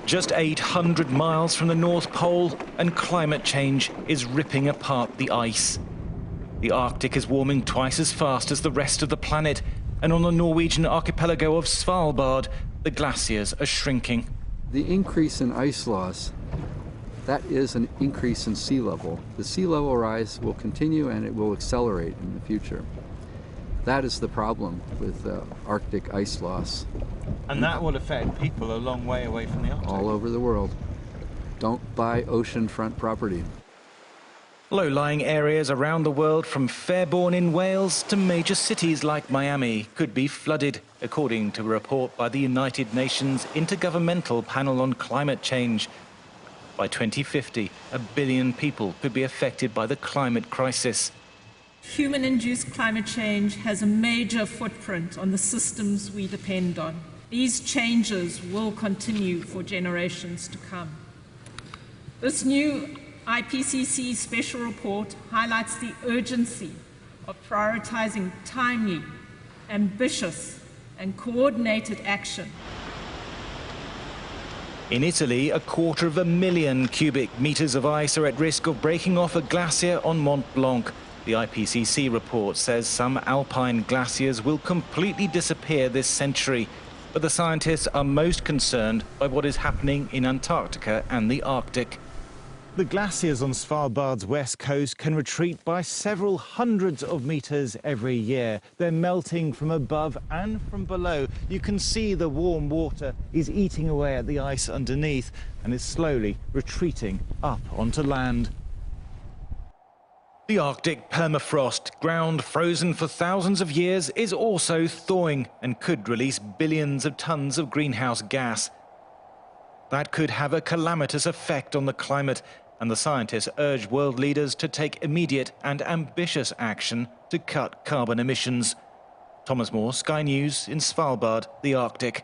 Just 800 miles from the North Pole, and climate change is ripping apart the ice. The Arctic is warming twice as fast as the rest of the planet, and on the Norwegian archipelago of Svalbard, the glaciers are shrinking. The increase in ice loss, that is an increase in sea level. The sea level rise will continue and it will accelerate in the future. That is the problem with Arctic ice loss. And that will affect people a long way away from the Arctic. All over the world. Don't buy oceanfront property. Low-lying areas around the world, from Fairborn in Wales to major cities like Miami, could be flooded, according to a report by the United Nations Intergovernmental Panel on Climate Change. By 2050, 1 billion people could be affected by the climate crisis. Human-induced climate change has a major footprint on the systems we depend on. These changes will continue for generations to come. This new IPCC special report highlights the urgency of prioritizing timely, ambitious, and coordinated action. In Italy, 250,000 cubic meters of ice are at risk of breaking off a glacier on Mont Blanc. The IPCC report says some alpine glaciers will completely disappear this century, but the scientists are most concerned by what is happening in Antarctica and the Arctic. The glaciers on Svalbard's west coast can retreat by several hundreds of meters every year. They're melting from above and from below. You can see the warm water is eating away at the ice underneath and is slowly retreating up onto land. The Arctic permafrost, ground frozen for thousands of years, is also thawing and could release billions of tons of greenhouse gas. That could have a calamitous effect on the climate, and the scientists urge world leaders to take immediate and ambitious action to cut carbon emissions. Thomas Moore, Sky News in Svalbard, the Arctic.